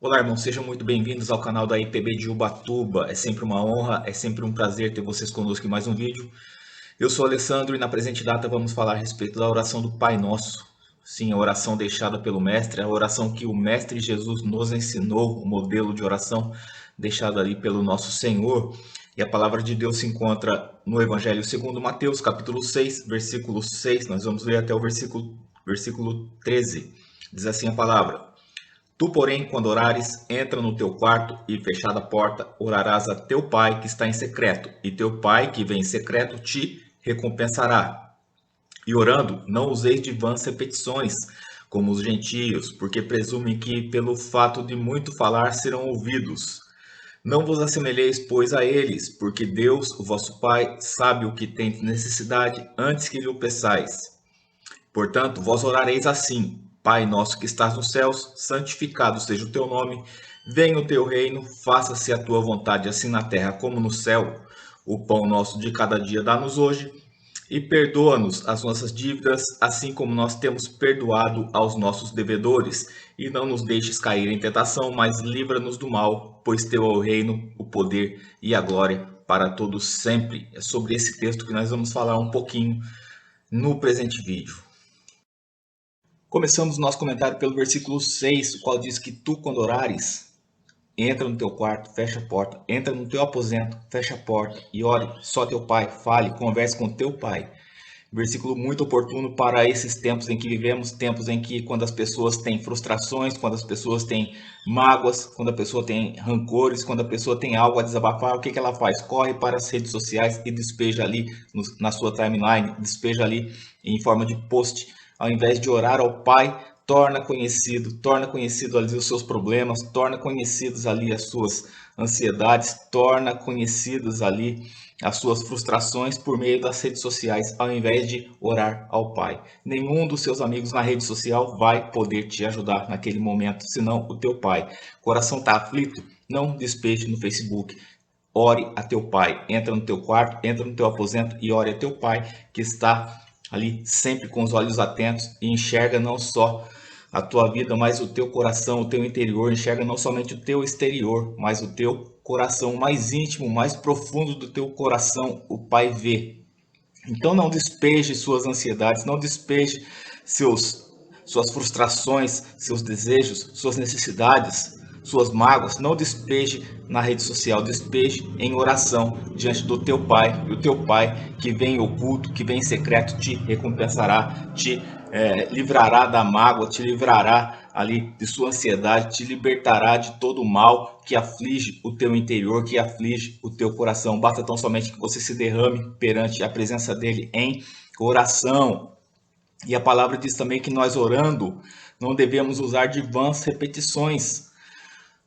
Olá, irmãos, sejam muito bem-vindos ao canal da IPB de Ubatuba. É sempre uma honra, é sempre um prazer ter vocês conosco em mais um vídeo. Eu sou Alessandro e na presente data vamos falar a respeito da oração do Pai Nosso. Sim, a oração deixada pelo Mestre, a oração que o Mestre Jesus nos ensinou, o modelo de oração deixado ali pelo nosso Senhor. E a palavra de Deus se encontra no Evangelho segundo Mateus, capítulo 6, versículo 6. Nós vamos ler até o versículo 13. Diz assim a palavra: Tu, porém, quando orares, entra no teu quarto e, fechada a porta, orarás a teu pai que está em secreto, e teu pai que vem em secreto te recompensará. E orando, não useis de vãs repetições, como os gentios, porque presumem que, pelo fato de muito falar, serão ouvidos. Não vos assemelheis, pois, a eles, porque Deus, o vosso Pai, sabe o que tem necessidade antes que lhe o peçais. Portanto, vós orareis assim: Pai nosso que estás nos céus, santificado seja o teu nome, venha o teu reino, faça-se a tua vontade, assim na terra como no céu. O pão nosso de cada dia dá-nos hoje, e perdoa-nos as nossas dívidas, assim como nós temos perdoado aos nossos devedores. E não nos deixes cair em tentação, mas livra-nos do mal, pois teu é o reino, o poder e a glória para todos sempre. É sobre esse texto que nós vamos falar um pouquinho no presente vídeo. Começamos o nosso comentário pelo versículo 6, o qual diz que tu, quando orares, entra no teu quarto, fecha a porta, entra no teu aposento, fecha a porta e ore só teu pai, fale, converse com teu pai. Versículo muito oportuno para esses tempos em que vivemos, tempos em que quando as pessoas têm frustrações, quando as pessoas têm mágoas, quando a pessoa tem rancores, quando a pessoa tem algo a desabafar, o que ela faz? Corre para as redes sociais e despeja ali na sua timeline, despeja ali em forma de post, ao invés de orar ao Pai. Torna conhecido ali os seus problemas, torna conhecidos ali as suas ansiedades, torna conhecidos ali as suas frustrações por meio das redes sociais, ao invés de orar ao Pai. Nenhum dos seus amigos na rede social vai poder te ajudar naquele momento, senão o teu pai. O coração está aflito? Não despeje no Facebook. Ore a teu pai. Entra no teu quarto, entra no teu aposento e ore a teu pai, que está ali sempre com os olhos atentos e enxerga não só a tua vida, mas o teu coração, o teu interior, enxerga não somente o teu exterior, mas o teu coração mais íntimo, mais profundo do teu coração, o Pai vê. Então não despeje suas ansiedades, não despeje suas frustrações, seus desejos, suas necessidades, suas mágoas, não despeje na rede social, despeje em oração diante do teu Pai, e o teu Pai que vem em oculto, que vem em secreto, te recompensará, te livrará da mágoa, te livrará ali de sua ansiedade, te libertará de todo o mal que aflige o teu interior, que aflige o teu coração. Basta tão somente que você se derrame perante a presença dele em oração. E a palavra diz também que nós orando não devemos usar de vãs repetições,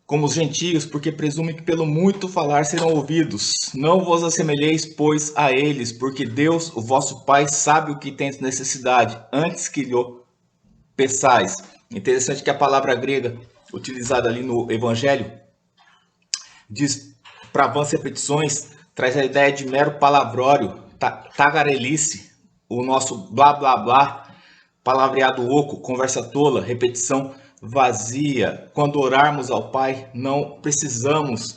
como os gentios, porque presumem que pelo muito falar serão ouvidos. Não vos assemelheis, pois, a eles, porque Deus, o vosso Pai, sabe o que tens necessidade, antes que lhe peçais. Interessante que a palavra grega utilizada ali no Evangelho diz para vãs repetições, traz a ideia de mero palavrório, tagarelice, o nosso blá blá blá, palavreado oco, conversa tola, repetição vazia. Quando orarmos ao Pai, não precisamos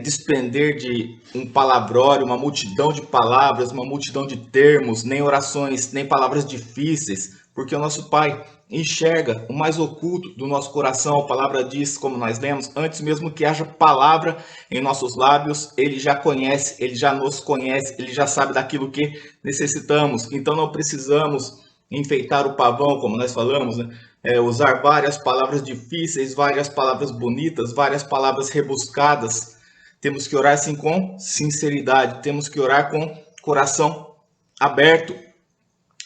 despender de um palavrório, uma multidão de palavras, uma multidão de termos, nem orações, nem palavras difíceis, porque o nosso Pai enxerga o mais oculto do nosso coração. A palavra diz, como nós lemos, antes mesmo que haja palavra em nossos lábios, Ele já conhece, Ele já nos conhece, Ele já sabe daquilo que necessitamos. Então não precisamos enfeitar o pavão, como nós falamos, né? Usar várias palavras difíceis, várias palavras bonitas, várias palavras rebuscadas. Temos que orar assim com sinceridade, temos que orar com coração aberto,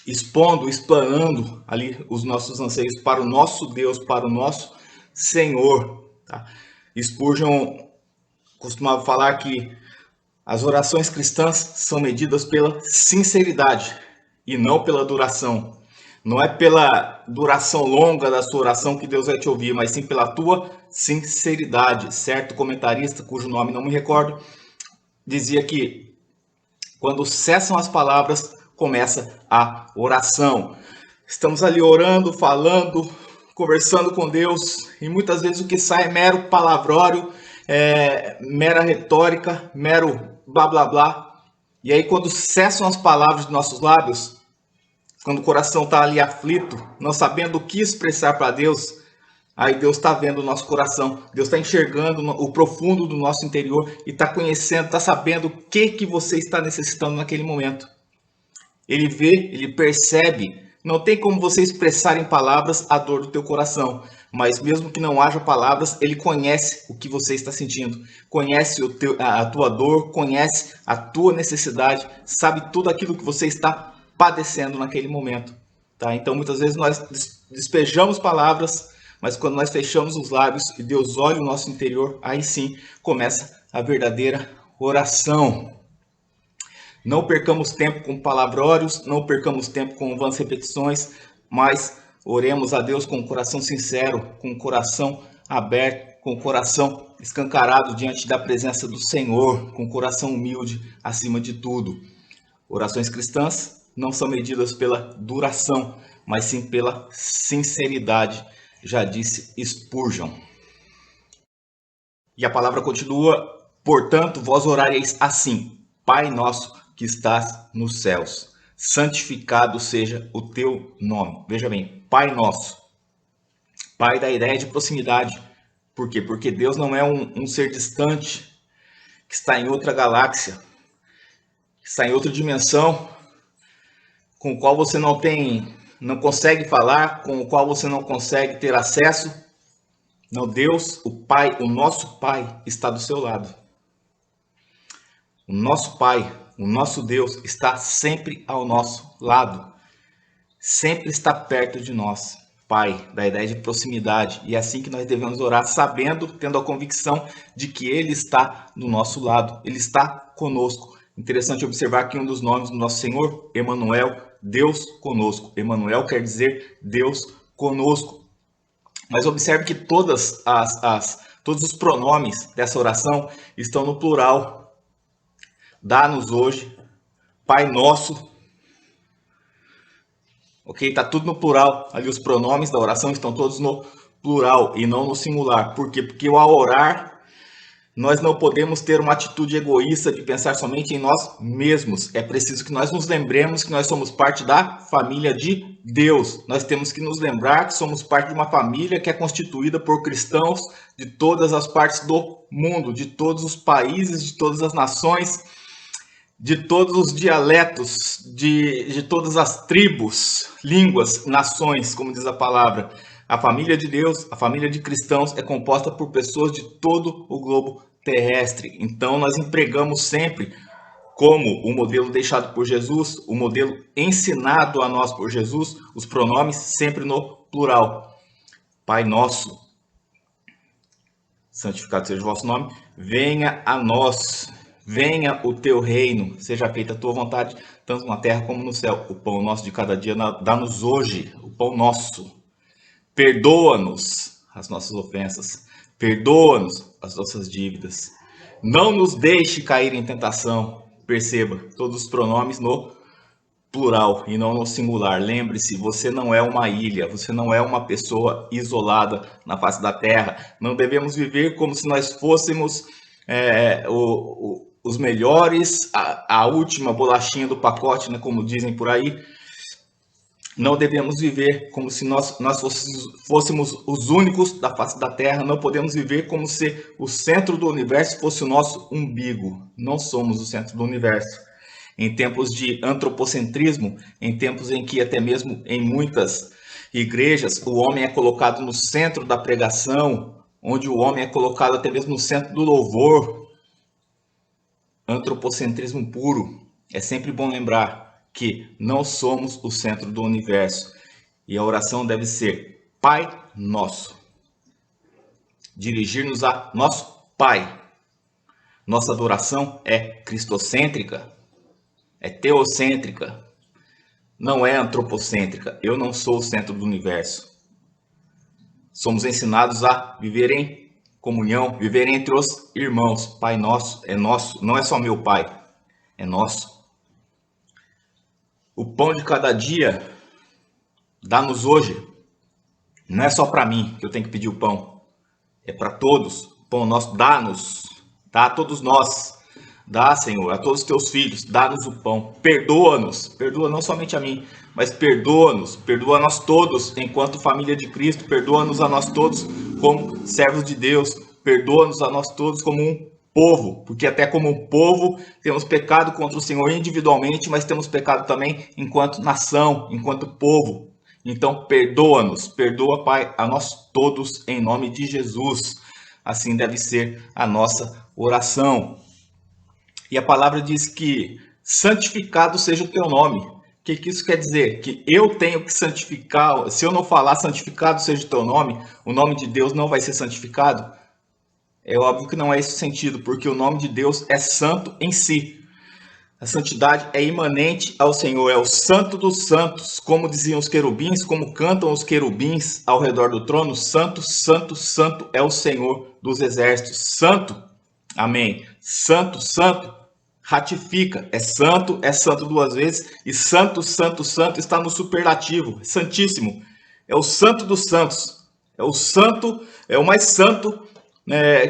expondo, explanando ali os nossos anseios para o nosso Deus, para o nosso Senhor. Tá? Spurgeon costumava falar que as orações cristãs são medidas pela sinceridade e não pela duração. Não é pela duração longa da sua oração que Deus vai te ouvir, mas sim pela tua sinceridade. Certo comentarista, cujo nome não me recordo, dizia que quando cessam as palavras, começa a oração. Estamos ali orando, falando conversando com Deus, e muitas vezes o que sai é mero palavrório, mera retórica, mero blá blá blá. E aí quando cessam as palavras de nossos lábios, quando o coração está ali aflito, não sabendo o que expressar para Deus, aí Deus está vendo o nosso coração, Deus está enxergando o profundo do nosso interior e está conhecendo, está sabendo o que você está necessitando naquele momento. Ele vê, ele percebe. Não tem como você expressar em palavras a dor do teu coração, mas mesmo que não haja palavras, ele conhece o que você está sentindo, conhece a tua dor, conhece a tua necessidade, sabe tudo aquilo que você está padecendo naquele momento. Tá? Então muitas vezes nós despejamos palavras, mas quando nós fechamos os lábios e Deus olha o nosso interior, aí sim começa a verdadeira oração. Não percamos tempo com palavrórios, não percamos tempo com vãs repetições, mas oremos a Deus com o coração sincero, com o coração aberto, com o coração escancarado diante da presença do Senhor, com o coração humilde acima de tudo. Orações cristãs não são medidas pela duração, mas sim pela sinceridade, já disse Spurgeon. E a palavra continua, portanto, vós orareis assim: Pai nosso que estás nos céus, santificado seja o teu nome. Veja bem, Pai nosso. Pai da ideia de proximidade. Por quê? Porque Deus não é um ser distante, que está em outra galáxia, que está em outra dimensão, com o qual você não consegue falar, com o qual você não consegue ter acesso. Não, Deus, o Pai, o nosso Pai, está do seu lado. O nosso Pai, o nosso Deus está sempre ao nosso lado. Sempre está perto de nós. Pai, da ideia de proximidade. E é assim que nós devemos orar, sabendo, tendo a convicção de que Ele está do nosso lado. Ele está conosco. Interessante observar que um dos nomes do nosso Senhor, Emanuel, Deus conosco. Emanuel quer dizer Deus conosco. Mas observe que todos os pronomes dessa oração estão no plural. Dá-nos hoje, Pai nosso. Ok? Está tudo no plural. Ali os pronomes da oração estão todos no plural e não no singular. Por quê? Porque ao orar, nós não podemos ter uma atitude egoísta de pensar somente em nós mesmos. É preciso que nós nos lembremos que nós somos parte da família de Deus. Nós temos que nos lembrar que somos parte de uma família que é constituída por cristãos de todas as partes do mundo, de todos os países, de todas as nações, de todos os dialetos, de todas as tribos, línguas, nações, como diz a palavra. A família de Deus, a família de cristãos é composta por pessoas de todo o globo terrestre. Então nós empregamos sempre, como o modelo deixado por Jesus, o modelo ensinado a nós por Jesus, os pronomes sempre no plural. Pai nosso, santificado seja o vosso nome, venha a nós. Venha o teu reino, seja feita a tua vontade, tanto na terra como no céu. O pão nosso de cada dia dá-nos hoje, o pão nosso. Perdoa-nos as nossas ofensas, perdoa-nos as nossas dívidas. Não nos deixe cair em tentação. Perceba, todos os pronomes no plural e não no singular. Lembre-se, você não é uma ilha, você não é uma pessoa isolada na face da terra. Não devemos viver como se nós fôssemos os melhores, a última bolachinha do pacote, né, como dizem por aí. Não devemos viver como se nós fôssemos os únicos da face da Terra. Não podemos viver como se o centro do universo fosse o nosso umbigo. Não somos o centro do universo. Em tempos de antropocentrismo, em tempos em que até mesmo em muitas igrejas o homem é colocado no centro da pregação, onde o homem é colocado até mesmo no centro do louvor, antropocentrismo puro. É sempre bom lembrar que não somos o centro do universo. E a oração deve ser Pai Nosso. Dirigir-nos a nosso Pai. Nossa adoração é cristocêntrica, é teocêntrica, não é antropocêntrica. Eu não sou o centro do universo. Somos ensinados a viver em comunhão, viver entre os irmãos. Pai nosso é nosso, não é só meu Pai, é nosso. O pão de cada dia dá-nos hoje. Não é só para mim que eu tenho que pedir o pão. É para todos. O pão nosso, dá-nos. Dá a todos nós. Dá, Senhor, a todos os teus filhos. Dá-nos o pão. Perdoa-nos. Perdoa não somente a mim, mas perdoa-nos. Perdoa a nós todos, enquanto família de Cristo. Perdoa-nos a nós todos como servos de Deus. Perdoa-nos a nós todos como um povo, porque até como um povo temos pecado contra o Senhor individualmente, mas temos pecado também enquanto nação, enquanto povo. Então perdoa-nos, perdoa, Pai, a nós todos em nome de Jesus. Assim deve ser a nossa oração. E a palavra diz que santificado seja o teu nome. O que isso quer dizer? Que eu tenho que santificar. Se eu não falar santificado seja o teu nome, o nome de Deus não vai ser santificado? É óbvio que não é esse o sentido, porque o nome de Deus é santo em si. A santidade é imanente ao Senhor, é o santo dos santos, como diziam os querubins, como cantam os querubins ao redor do trono, santo, santo, santo é o Senhor dos exércitos. Santo, amém. Santo, santo, ratifica, é santo duas vezes, e santo, santo, santo está no superlativo, santíssimo. É o santo dos santos, é o santo, é o mais santo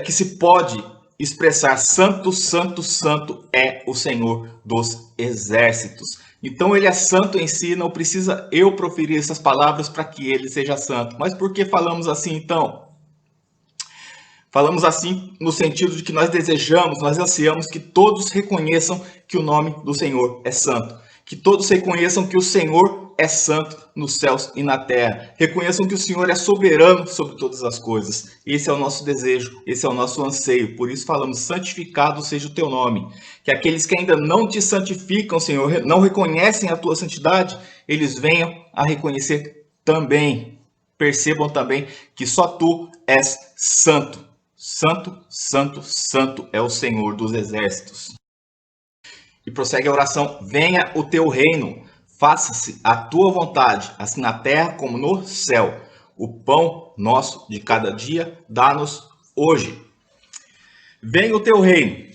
que se pode expressar. Santo, santo, santo é o Senhor dos exércitos. Então ele é santo em si, não precisa eu proferir essas palavras para que ele seja santo. Mas por que falamos assim então? Falamos assim no sentido de que nós desejamos, nós ansiamos que todos reconheçam que o nome do Senhor é santo. Que todos reconheçam que o Senhor é santo nos céus e na terra. Reconheçam que o Senhor é soberano sobre todas as coisas. Esse é o nosso desejo, esse é o nosso anseio. Por isso falamos, santificado seja o teu nome. Que aqueles que ainda não te santificam, Senhor, não reconhecem a tua santidade, eles venham a reconhecer também. Percebam também que só tu és santo. Santo, santo, santo é o Senhor dos exércitos. E prossegue a oração: venha o teu reino, faça-se a tua vontade, assim na terra como no céu. O pão nosso de cada dia dá-nos hoje. Venha o teu reino.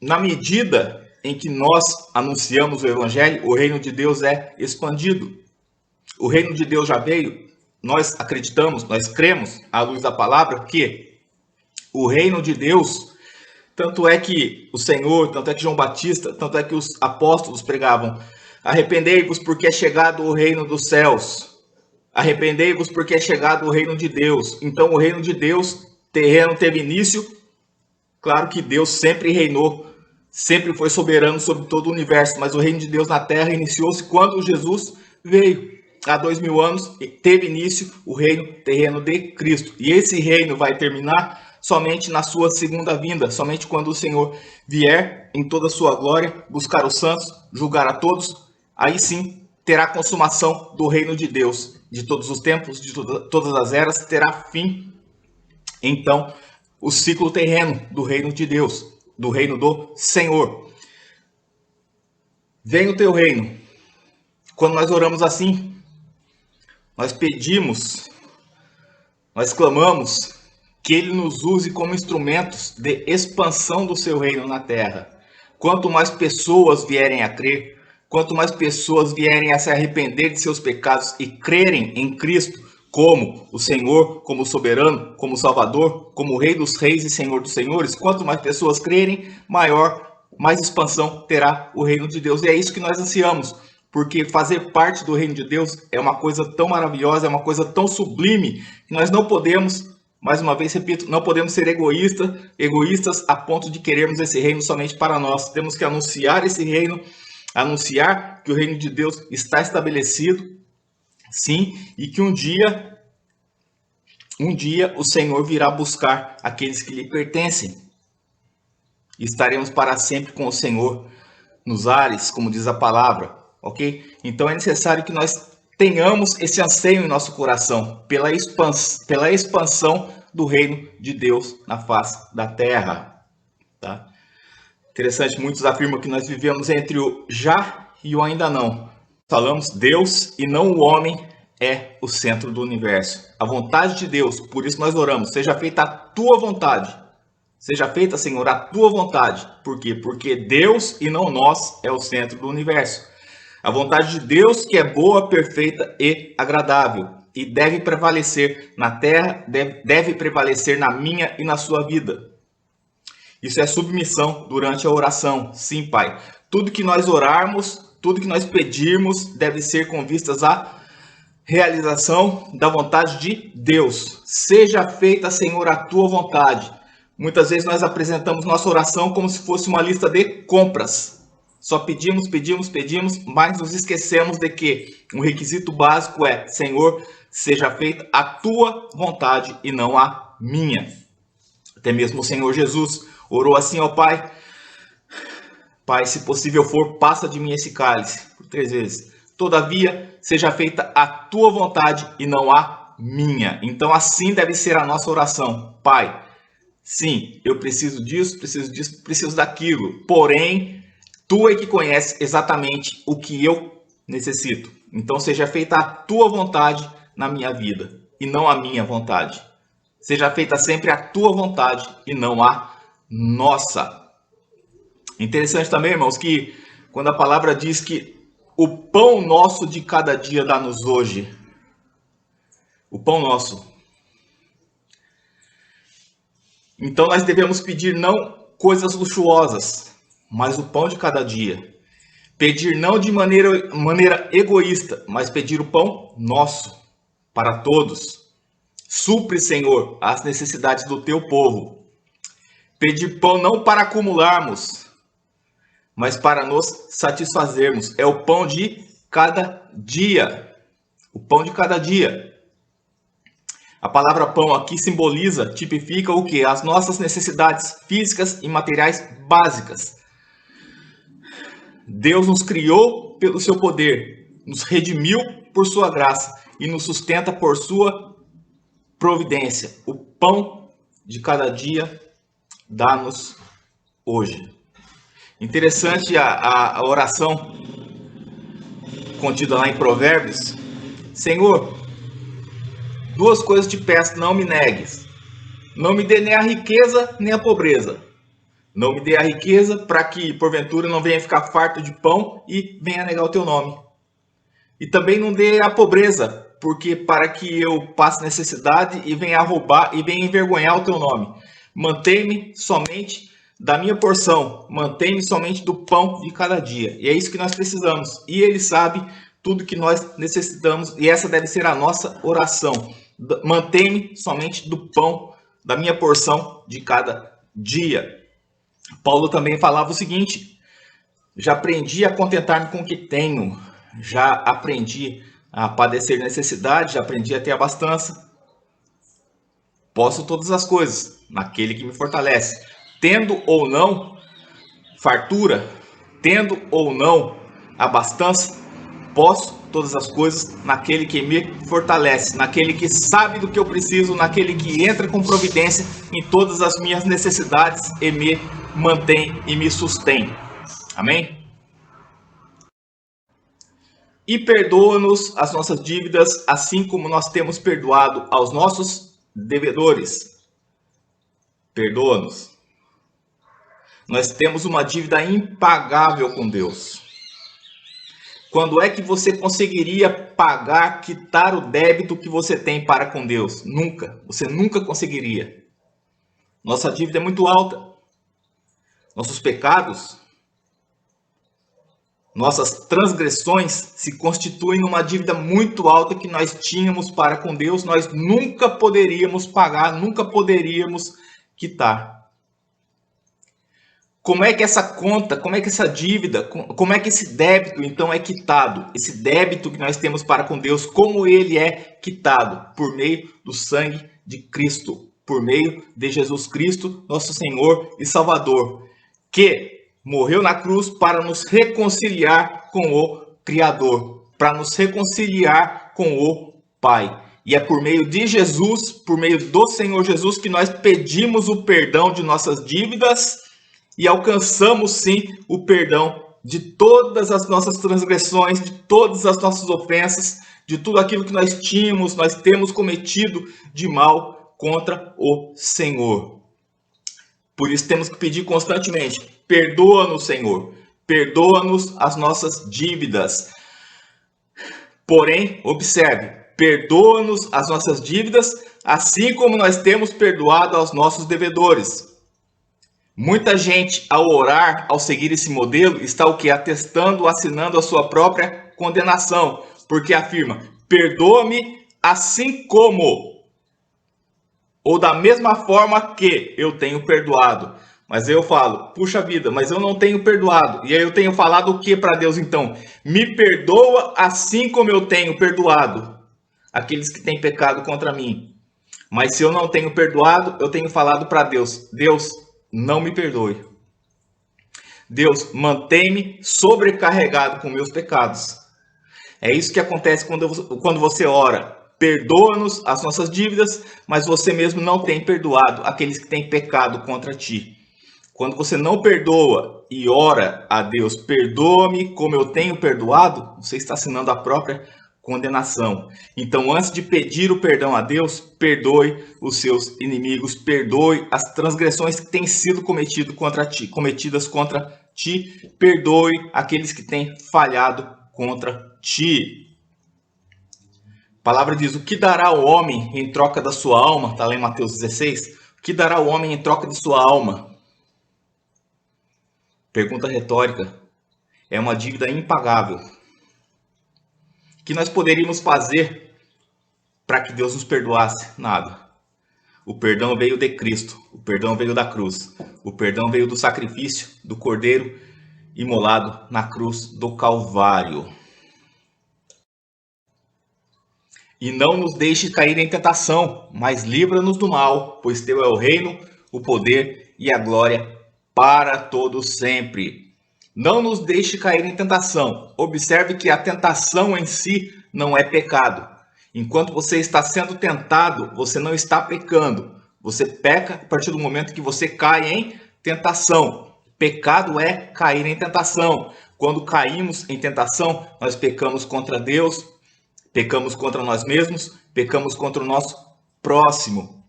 Na medida em que nós anunciamos o evangelho, o reino de Deus é expandido. O reino de Deus já veio. Nós acreditamos, nós cremos, à luz da palavra, que o reino de Deus, tanto é que o Senhor, tanto é que João Batista, tanto é que os apóstolos pregavam: arrependei-vos porque é chegado o reino dos céus. Arrependei-vos porque é chegado o reino de Deus. Então o reino de Deus terreno teve início. Claro que Deus sempre reinou, sempre foi soberano sobre todo o universo, mas o reino de Deus na terra iniciou-se quando Jesus veio. Há 2000 anos teve início o reino terreno de Cristo. E esse reino vai terminar somente na sua segunda vinda, somente quando o Senhor vier em toda a sua glória, buscar os santos, julgar a todos. Aí sim terá a consumação do reino de Deus, de todos os tempos, de todas as eras, terá fim. Então, o ciclo terreno do reino de Deus, do reino do Senhor. Vem o teu reino. Quando nós oramos assim, nós pedimos, nós clamamos que ele nos use como instrumentos de expansão do seu reino na terra. Quanto mais pessoas vierem a crer, quanto mais pessoas vierem a se arrepender de seus pecados e crerem em Cristo como o Senhor, como o soberano, como o Salvador, como o Rei dos Reis e Senhor dos Senhores, quanto mais pessoas crerem, mais expansão terá o reino de Deus. E é isso que nós ansiamos, porque fazer parte do reino de Deus é uma coisa tão maravilhosa, é uma coisa tão sublime, que nós não podemos, mais uma vez repito, não podemos ser egoístas a ponto de querermos esse reino somente para nós. Temos que anunciar esse reino, anunciar que o reino de Deus está estabelecido, sim, e que um dia o Senhor virá buscar aqueles que lhe pertencem. E estaremos para sempre com o Senhor nos ares, como diz a palavra, ok? Então é necessário que nós tenhamos esse anseio em nosso coração pela expansão do reino de Deus na face da terra. Tá? Interessante, muitos afirmam que nós vivemos entre o já e o ainda não. Falamos Deus e não o homem é o centro do universo. A vontade de Deus, por isso nós oramos, seja feita a tua vontade. Seja feita, Senhor, a tua vontade. Por quê? Porque Deus e não nós é o centro do universo. A vontade de Deus que é boa, perfeita e agradável. e deve prevalecer na terra, deve prevalecer na minha e na sua vida. Isso é submissão durante a oração. Sim, Pai. Tudo que nós orarmos, tudo que nós pedirmos, deve ser com vistas à realização da vontade de Deus. Seja feita, Senhor, a tua vontade. Muitas vezes nós apresentamos nossa oração como se fosse uma lista de compras. Só pedimos, mas nos esquecemos de que um requisito básico é: Senhor, seja feita a tua vontade e não a minha. Até mesmo o Senhor Jesus orou assim ao Pai: Pai, se possível for, passa de mim esse cálice, por 3 vezes. Todavia, seja feita a tua vontade e não a minha. Então, assim deve ser a nossa oração. Pai, sim, eu preciso disso, preciso daquilo. Porém, tu é que conhece exatamente o que eu necessito. Então, seja feita a tua vontade na minha vida e não a minha vontade. Seja feita sempre a tua vontade e não a nossa. Interessante também, irmãos, que quando a palavra diz que o pão nosso de cada dia dá-nos hoje. O pão nosso. Então nós devemos pedir não coisas luxuosas, mas o pão de cada dia. Pedir não de maneira egoísta, mas pedir o pão nosso para todos. Supre, Senhor, as necessidades do teu povo. Pedir pão não para acumularmos, mas para nos satisfazermos. É o pão de cada dia. O pão de cada dia. A palavra pão aqui simboliza, tipifica o quê? As nossas necessidades físicas e materiais básicas. Deus nos criou pelo seu poder, nos redimiu por sua graça e nos sustenta por sua providência. O pão de cada dia dá-nos hoje. Interessante a oração contida lá em Provérbios. Senhor, 2 coisas te peço, não me negues. Não me dê nem a riqueza, nem a pobreza. Não me dê a riqueza para que, porventura, não venha ficar farto de pão e venha negar o teu nome. E também não dê a pobreza, porque para que eu passe necessidade e venha roubar e venha envergonhar o teu nome. Mantém-me somente da minha porção, mantém-me somente do pão de cada dia. E é isso que nós precisamos. E Ele sabe tudo que nós necessitamos, e essa deve ser a nossa oração. Mantém-me somente do pão, da minha porção de cada dia. Paulo também falava o seguinte: já aprendi a contentar-me com o que tenho, já aprendi a padecer necessidade, já aprendi a ter abastança. Posso todas as coisas naquele que me fortalece. Tendo ou não fartura, tendo ou não abastança, posso todas as coisas naquele que me fortalece, naquele que sabe do que eu preciso, naquele que entra com providência em todas as minhas necessidades e me mantém e me sustém. Amém? E perdoa-nos as nossas dívidas, assim como nós temos perdoado aos nossos devedores. Perdoa-nos. Nós temos uma dívida impagável com Deus. Quando é que você conseguiria pagar, quitar o débito que você tem para com Deus? Nunca. Você nunca conseguiria. Nossa dívida é muito alta. Nossos pecados, nossas transgressões se constituem numa dívida muito alta que nós tínhamos para com Deus. Nós nunca poderíamos pagar, nunca poderíamos quitar. Como é que essa conta, como é que essa dívida, como é que esse débito então é quitado? Esse débito que nós temos para com Deus, como ele é quitado? Por meio do sangue de Cristo, por meio de Jesus Cristo, nosso Senhor e Salvador, que morreu na cruz para nos reconciliar com o Criador, para nos reconciliar com o Pai. E é por meio de Jesus, por meio do Senhor Jesus, que nós pedimos o perdão de nossas dívidas e alcançamos sim o perdão de todas as nossas transgressões, de todas as nossas ofensas, de tudo aquilo que nós temos cometido de mal contra o Senhor. Por isso temos que pedir constantemente: perdoa-nos, Senhor, perdoa-nos as nossas dívidas. Porém, observe, perdoa-nos as nossas dívidas, assim como nós temos perdoado aos nossos devedores. Muita gente, ao orar, ao seguir esse modelo, está o que? Atestando, assinando a sua própria condenação, porque afirma, perdoa-me assim como, ou da mesma forma que eu tenho perdoado. Mas eu falo, puxa vida, mas eu não tenho perdoado. E aí eu tenho falado o que para Deus então? Me perdoa assim como eu tenho perdoado aqueles que têm pecado contra mim. Mas se eu não tenho perdoado, eu tenho falado para Deus, Deus, não me perdoe. Deus, mantém-me sobrecarregado com meus pecados. É isso que acontece quando você ora. Perdoa-nos as nossas dívidas, mas você mesmo não tem perdoado aqueles que têm pecado contra ti. Quando você não perdoa e ora a Deus, perdoa-me como eu tenho perdoado, você está assinando a própria condenação. Então, antes de pedir o perdão a Deus, perdoe os seus inimigos, perdoe as transgressões que têm sido cometidas contra ti, perdoe aqueles que têm falhado contra ti. A palavra diz, o que dará o homem em troca da sua alma? Está lá em Mateus 16. O que dará o homem em troca de sua alma? Pergunta retórica. É uma dívida impagável. O que nós poderíamos fazer para que Deus nos perdoasse? Nada. O perdão veio de Cristo. O perdão veio da cruz. O perdão veio do sacrifício do Cordeiro imolado na cruz do Calvário. E não nos deixe cair em tentação, mas livra-nos do mal, pois teu é o reino, o poder e a glória para todos sempre. Não nos deixe cair em tentação. Observe que a tentação em si não é pecado. Enquanto você está sendo tentado, você não está pecando. Você peca a partir do momento que você cai em tentação. Pecado é cair em tentação. Quando caímos em tentação, nós pecamos contra Deus, pecamos contra nós mesmos, pecamos contra o nosso próximo.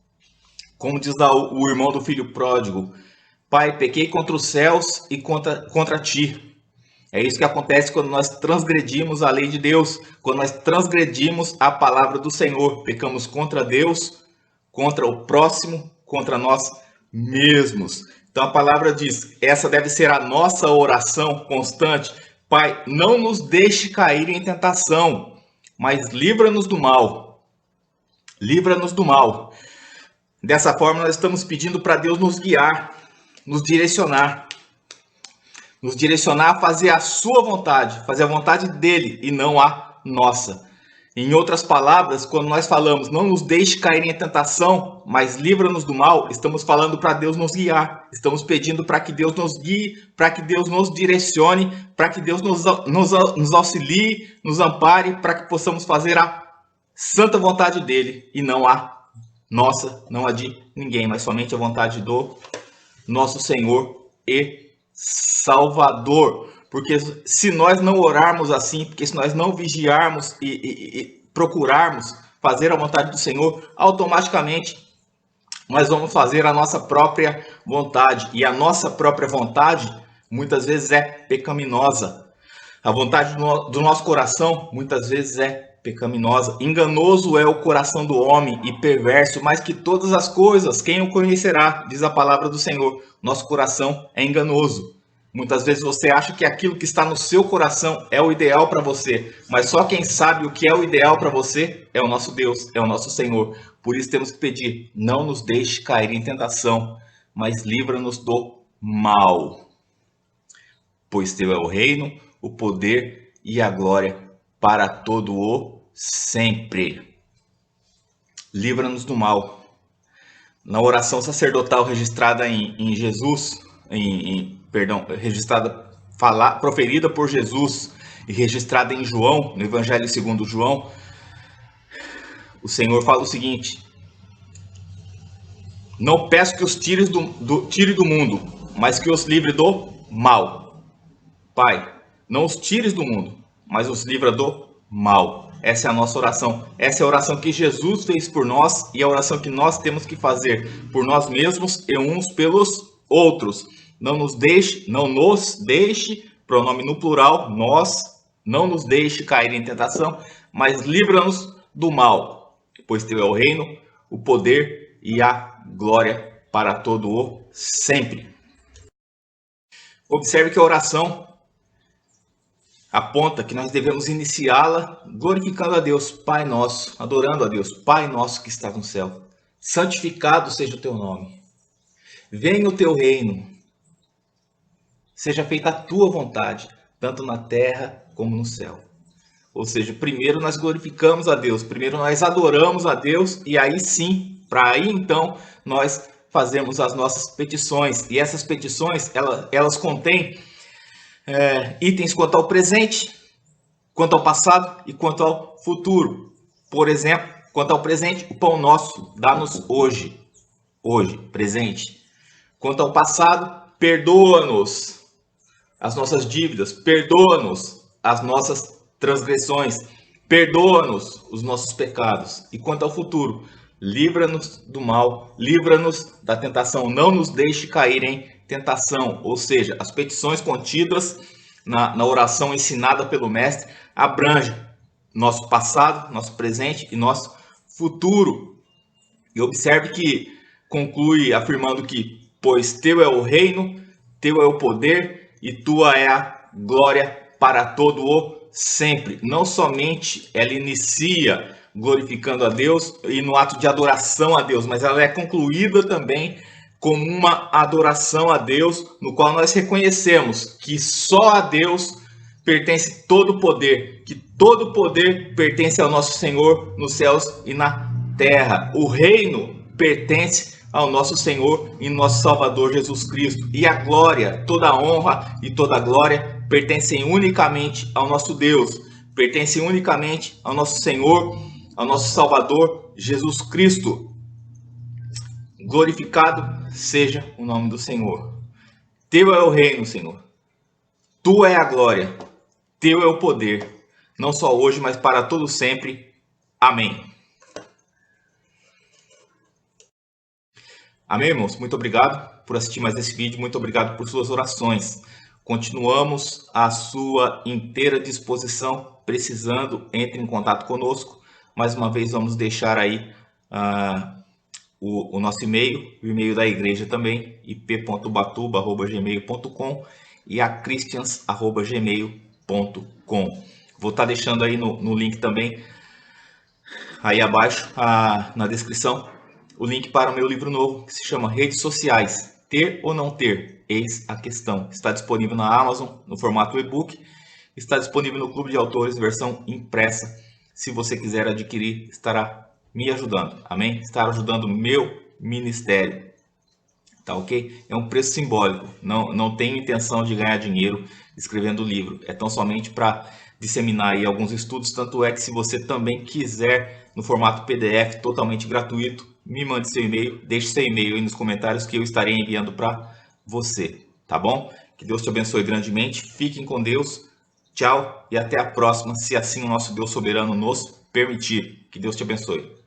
Como diz lá o irmão do filho pródigo, Pai, pequei contra os céus e contra ti. É isso que acontece quando nós transgredimos a lei de Deus, quando nós transgredimos a palavra do Senhor. Pecamos contra Deus, contra o próximo, contra nós mesmos. Então a palavra diz, essa deve ser a nossa oração constante. Pai, não nos deixe cair em tentação, mas livra-nos do mal. Livra-nos do mal. Dessa forma, nós estamos pedindo para Deus nos guiar, nos direcionar a fazer a sua vontade, fazer a vontade dele e não a nossa. Em outras palavras, quando nós falamos, não nos deixe cair em tentação, mas livra-nos do mal, estamos falando para Deus nos guiar, estamos pedindo para que Deus nos guie, para que Deus nos direcione, para que Deus nos auxilie, nos ampare, para que possamos fazer a santa vontade dele e não a nossa, não a de ninguém, mas somente a vontade do nosso Senhor e Salvador. Porque se nós não orarmos assim, porque se nós não vigiarmos e procurarmos fazer a vontade do Senhor, automaticamente nós vamos fazer a nossa própria vontade. E a nossa própria vontade muitas vezes é pecaminosa. A vontade do nosso coração muitas vezes é pecaminosa. Enganoso é o coração do homem e perverso, mais que todas as coisas, quem o conhecerá? Diz a palavra do Senhor. Nosso coração é enganoso. Muitas vezes você acha que aquilo que está no seu coração é o ideal para você, mas só quem sabe o que é o ideal para você é o nosso Deus, é o nosso Senhor. Por isso temos que pedir, não nos deixe cair em tentação, mas livra-nos do mal. Pois teu é o reino, o poder e a glória para todo o sempre. Livra-nos do mal. Na oração sacerdotal registrada em Jesus, proferida por Jesus e registrada em João, no Evangelho segundo João, o Senhor fala o seguinte: não peço que os tire do mundo, mas que os livre do mal. Pai, não os tires do mundo, mas os livra do mal. Essa é a nossa oração. Essa é a oração que Jesus fez por nós e a oração que nós temos que fazer por nós mesmos e uns pelos outros. Não nos deixe, pronome no plural, nós, não nos deixe cair em tentação, mas livra-nos do mal, pois teu é o reino, o poder e a glória para todo o sempre. Observe que a oração aponta que nós devemos iniciá-la glorificando a Deus, Pai nosso, adorando a Deus, Pai nosso que está no céu. Santificado seja o teu nome. Venha o teu reino. Seja feita a tua vontade, tanto na terra como no céu. Ou seja, primeiro nós glorificamos a Deus, primeiro nós adoramos a Deus e aí sim, para aí então nós fazemos as nossas petições. E essas petições, elas contêm itens quanto ao presente, quanto ao passado e quanto ao futuro. Por exemplo, quanto ao presente, o pão nosso dá-nos hoje, presente. Quanto ao passado, perdoa-nos as nossas dívidas, perdoa-nos as nossas transgressões, perdoa-nos os nossos pecados. E quanto ao futuro, livra-nos do mal, livra-nos da tentação, não nos deixe cair em tentação. Ou seja, as petições contidas na oração ensinada pelo Mestre abrangem nosso passado, nosso presente e nosso futuro. E observe que conclui afirmando que, pois teu é o reino, teu é o poder e tua é a glória para todo o sempre. Não somente ela inicia glorificando a Deus e no ato de adoração a Deus, mas ela é concluída também como uma adoração a Deus, no qual nós reconhecemos que só a Deus pertence todo o poder, que todo o poder pertence ao nosso Senhor nos céus e na terra. O reino pertence ao nosso Senhor e nosso Salvador Jesus Cristo. E a glória, toda a honra e toda a glória pertencem unicamente ao nosso Deus, pertencem unicamente ao nosso Senhor, ao nosso Salvador Jesus Cristo. Glorificado seja o nome do Senhor. Teu é o reino, Senhor. Tua é a glória. Teu é o poder. Não só hoje, mas para todo sempre. Amém. Amém, irmãos? Muito obrigado por assistir mais esse vídeo. Muito obrigado por suas orações. Continuamos à sua inteira disposição. Precisando, entre em contato conosco. Mais uma vez, vamos deixar aí o nosso e-mail, o e-mail da igreja também, ip.batuba@gmail.com e a christians@gmail.com. Vou estar deixando aí no link também, aí abaixo, na descrição, o link para o meu livro novo, que se chama Redes Sociais, Ter ou Não Ter? Eis a Questão. Está disponível na Amazon, no formato e-book, está disponível no Clube de Autores, versão impressa. Se você quiser adquirir, estará me ajudando, amém? Estar ajudando o meu ministério, tá ok? É um preço simbólico, não tenho intenção de ganhar dinheiro escrevendo o livro, é tão somente para disseminar aí alguns estudos, tanto é que se você também quiser no formato PDF totalmente gratuito, me mande seu e-mail, deixe seu e-mail aí nos comentários que eu estarei enviando para você, tá bom? Que Deus te abençoe grandemente, fiquem com Deus, tchau e até a próxima, se assim o nosso Deus soberano nos permitir. Que Deus te abençoe.